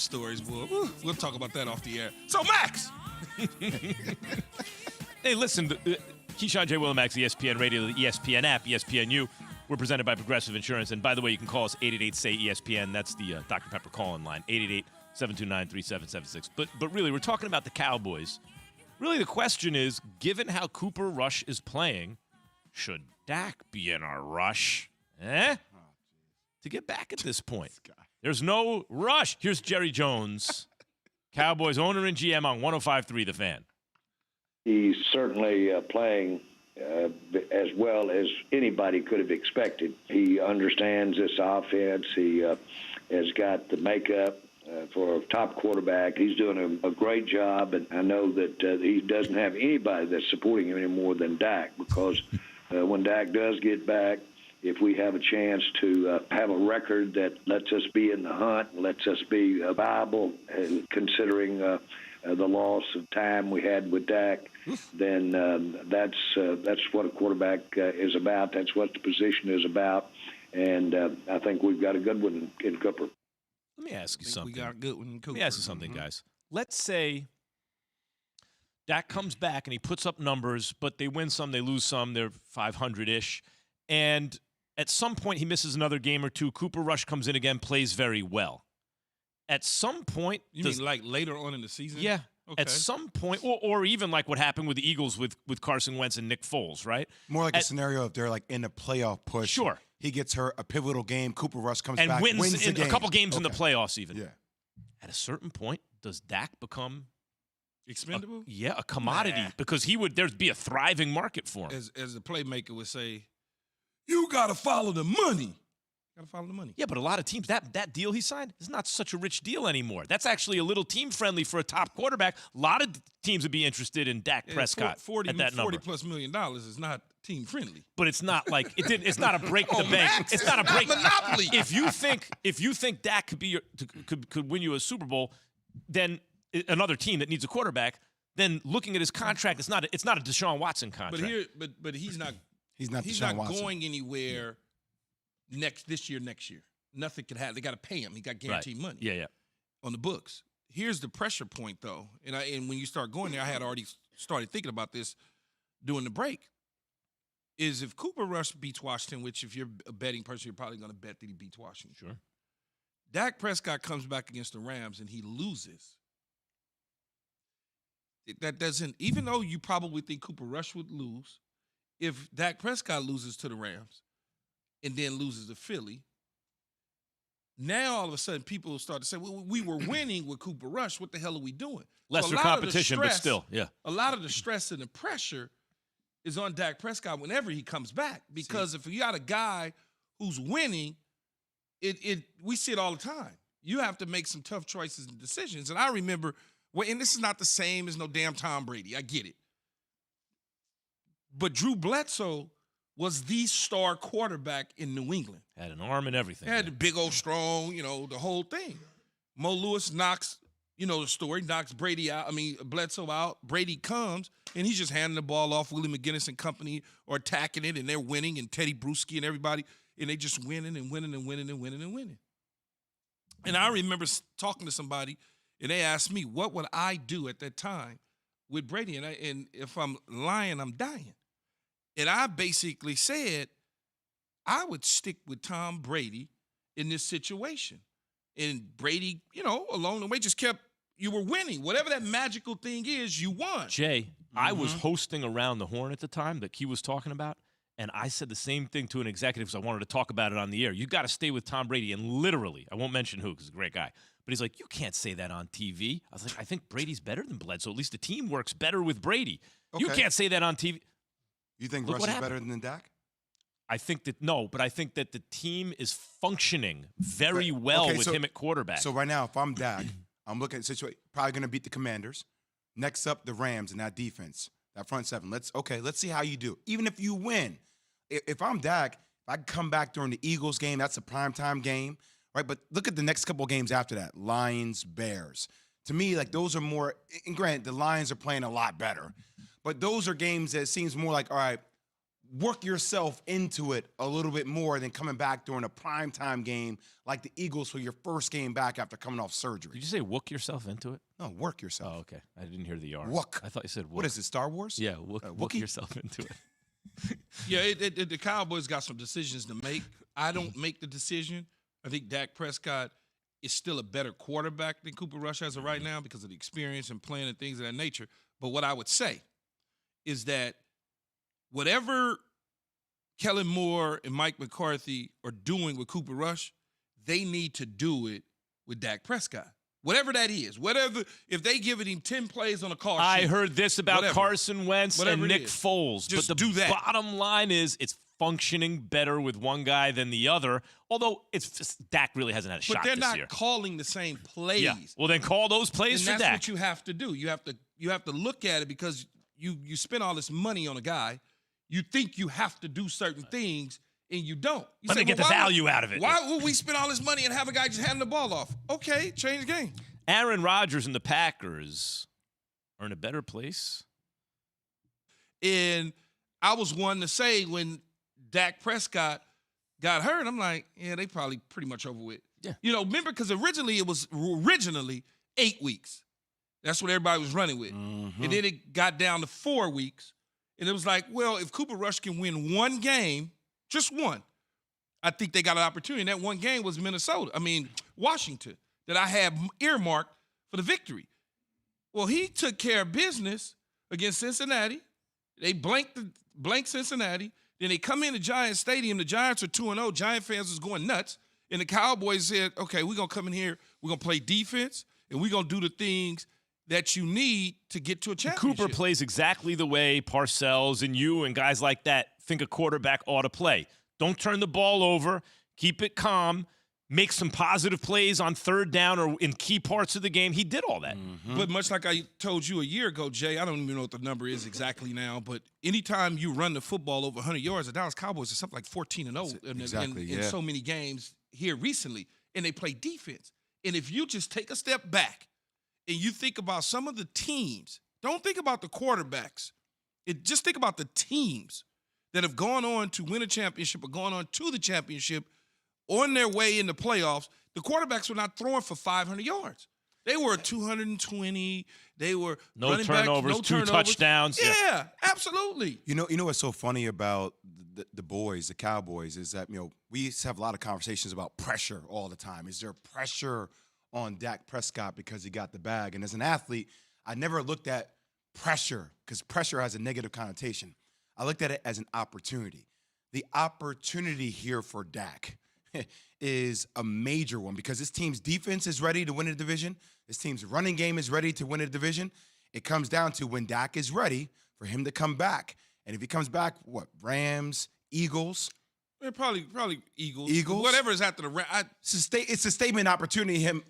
stories, boy. Woo, we'll talk about that off the air. So, Max! Hey, listen, Keyshawn J. Willimax, ESPN Radio, the ESPN app, ESPNU. We're presented by Progressive Insurance. And by the way, you can call us 888-SAY-ESPN. That's the Dr. Pepper call-in line, 888-729-3776. But really, we're talking about the Cowboys. Really, the question is, given how Cooper Rush is playing, should Dak be in a rush? To get back at this point. There's no rush. Here's Jerry Jones, Cowboys owner and GM on 105.3 The Fan. He's certainly playing as well as anybody could have expected. He understands this offense. He has got the makeup for a top quarterback. He's doing a great job, and I know that he doesn't have anybody that's supporting him any more than Dak, because when Dak does get back, if we have a chance to have a record that lets us be in the hunt, lets us be viable, considering the loss of time we had with Dak, then that's what a quarterback is about. That's what the position is about, and I think we've got a good one in Cooper. Let me ask you something. We got a good one in Cooper. Let me ask you something, guys. Let's say Dak comes back and he puts up numbers, but they win some, they lose some, they're 500-ish, and at some point he misses another game or two. Cooper Rush comes in again, plays very well. At some point... You mean like later on in the season? Yeah. Okay. At some point, or even like what happened with the Eagles with Carson Wentz and Nick Foles, right? More like a scenario if they're like in a playoff push. Sure. He gets hurt, a pivotal game, Cooper Rush comes and back, wins the in game. a couple games in the playoffs even. Yeah. At a certain point, does Dak become... Expendable? A commodity, because there'd be a thriving market for him. As the playmaker would say, you got to follow the money. Got to follow the money. Yeah, but a lot of teams, that deal he signed is not such a rich deal anymore. That's actually a little team-friendly for a top quarterback. A lot of teams would be interested in Dak Prescott at that number. $40+ million is not team-friendly. But it's not like it's not a break the bank. It's not a break monopoly. If you think Dak could win you a Super Bowl, then another team that needs a quarterback, then looking at his contract, it's not a Deshaun Watson contract. But he's not Watson. going anywhere next year. Nothing could happen. They got to pay him. He got guaranteed money. Yeah. On the books. Here's the pressure point, though, and when you start going there, I had already started thinking about this during the break. Is if Cooper Rush beats Washington, which if you're a betting person, you're probably going to bet that he beats Washington. Sure. Dak Prescott comes back against the Rams and he loses. That doesn't, even though you probably think Cooper Rush would lose, if Dak Prescott loses to the Rams and then loses to Philly, now all of a sudden people will start to say, well, we were winning with Cooper Rush. What the hell are we doing? Lesser competition, but still, yeah. A lot of the stress and the pressure is on Dak Prescott whenever he comes back, because if you got a guy who's winning, we see it all the time. You have to make some tough choices and decisions. And I remember, and this is not the same as no damn Tom Brady. I get it. But Drew Bledsoe was the star quarterback in New England. Had an arm and everything. Had the big old strong, the whole thing. Mo Lewis knocks, the story, knocks Bledsoe out. Brady comes, and he's just handing the ball off Willie McGinnis and company, or attacking it, and they're winning, and Teddy Bruschi and everybody, and they just winning and winning and winning and winning and winning. And I remember talking to somebody, and they asked me, what would I do at that time with Brady? And if I'm lying, I'm dying. And I basically said, I would stick with Tom Brady in this situation. And Brady, along the way you were winning. Whatever that magical thing is, you won. Jay, I was hosting Around the Horn at the time that he was talking about, and I said the same thing to an executive because I wanted to talk about it on the air. You got to stay with Tom Brady. And literally, I won't mention who because he's a great guy, but he's like, you can't say that on TV. I was like, I think Brady's better than Bledsoe. At least the team works better with Brady. Okay. You can't say that on TV. You think Rush is better than Dak? I think that the team is functioning very well with him at quarterback. So right now, if I'm Dak, I'm looking at the situation, probably going to beat the Commanders. Next up, the Rams and that defense, that front seven. Let's see how you do. Even if you win, if I'm Dak, if I come back during the Eagles game, that's a primetime game, right? But look at the next couple of games after that, Lions, Bears. To me, like those are more, and granted, the Lions are playing a lot better, but those are games that seems more like, all right, work yourself into it a little bit more than coming back during a primetime game like the Eagles for your first game back after coming off surgery. Did you say wook yourself into it? No, work yourself. Oh, okay. I didn't hear the R. Wook. I thought you said wook. What is it, Star Wars? Yeah, wook Wookie? yourself into it. Yeah, the Cowboys got some decisions to make. I don't make the decision. I think Dak Prescott is still a better quarterback than Cooper Rush as of right now because of the experience and playing and things of that nature. But what I would say is that whatever Kellen Moore and Mike McCarthy are doing with Cooper Rush, they need to do it with Dak Prescott. Whatever that is, if they give him 10 plays on a call sheet. I heard this about whatever. Carson Wentz Whatever and it Nick is. Foles. Just but the do that. bottom line is it's functioning better with one guy than the other. Although it's just, Dak really hasn't had a But shot they're this not year. calling the same plays. Yeah. Well, then call those plays And for that's Dak. what you have to do. You have to look at it because you spend all this money on a guy. You think you have to do certain things, and you don't. You Let me get the why value out of it. Why would we spend all this money and have a guy just handing the ball off? Okay, change the game. Aaron Rodgers and the Packers are in a better place. And I was one to say when Dak Prescott got hurt, I'm like, yeah, they probably pretty much over with. Yeah. You know, remember, because originally it was 8 weeks. That's what everybody was running with. Mm-hmm. And then it got down to 4 weeks. And it was like, well, if Cooper Rush can win one game, just one, I think they got an opportunity. And that one game was Washington, that I had earmarked for the victory. Well, he took care of business against Cincinnati. They blanked Cincinnati. Then they come into Giants Stadium. The Giants are 2-0. Giant fans was going nuts. And the Cowboys said, okay, we're going to come in here. We're going to play defense, and we're going to do the things that you need to get to a championship. Cooper plays exactly the way Parcells and you and guys like that think a quarterback ought to play. Don't turn the ball over. Keep it calm. Make some positive plays on third down or in key parts of the game. He did all that. Mm-hmm. But much like I told you a year ago, Jay, I don't even know what the number is exactly now, but anytime you run the football over 100 yards, the Dallas Cowboys are something like 14-0 in so many games here recently, and they play defense. And if you just take a step back and you think about some of the teams, don't think about the quarterbacks. Just think about the teams that have gone on to win a championship or gone on to the championship on their way in the playoffs. The quarterbacks were not throwing for 500 yards. They were 220. They were No running turnovers, back, two touchdowns. Yeah, absolutely. You know what's so funny about the boys, the Cowboys, is that, we used to have a lot of conversations about pressure all the time. Is there pressure on Dak Prescott because he got the bag? And as an athlete, I never looked at pressure because pressure has a negative connotation. I looked at it as an opportunity. The opportunity here for Dak is a major one because this team's defense is ready to win a division. This team's running game is ready to win a division. It comes down to when Dak is ready for him to come back. And if he comes back, Rams, Eagles? Yeah, probably Eagles. Eagles? Whatever is after the It's a statement opportunity him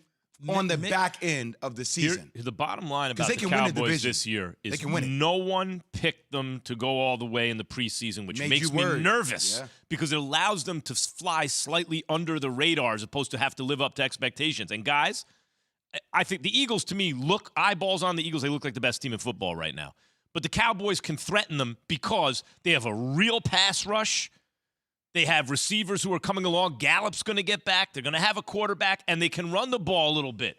on the back end of the season. The bottom line about they the can win the Cowboys division. this year is They can win it. no one picked them to go all the way in the preseason, which Made makes you me worried. nervous Yeah. because it allows them to fly slightly under the radar as opposed to have to live up to expectations. And guys, I think the Eagles, to me, eyeballs on the Eagles, they look like the best team in football right now. But the Cowboys can threaten them because they have a real pass rush. They have receivers who are coming along. Gallup's going to get back. They're going to have a quarterback, and they can run the ball a little bit.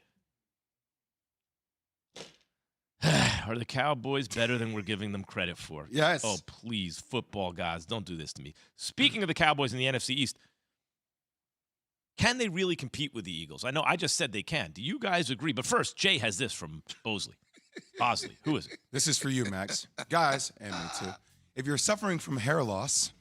Are the Cowboys better than we're giving them credit for? Yes. Oh, please, football guys, don't do this to me. Speaking of the Cowboys in the NFC East, can they really compete with the Eagles? I know I just said they can. Do you guys agree? But first, Jay has this from Bosley. Who is it? This is for you, Max. Guys, and me too. If you're suffering from hair loss,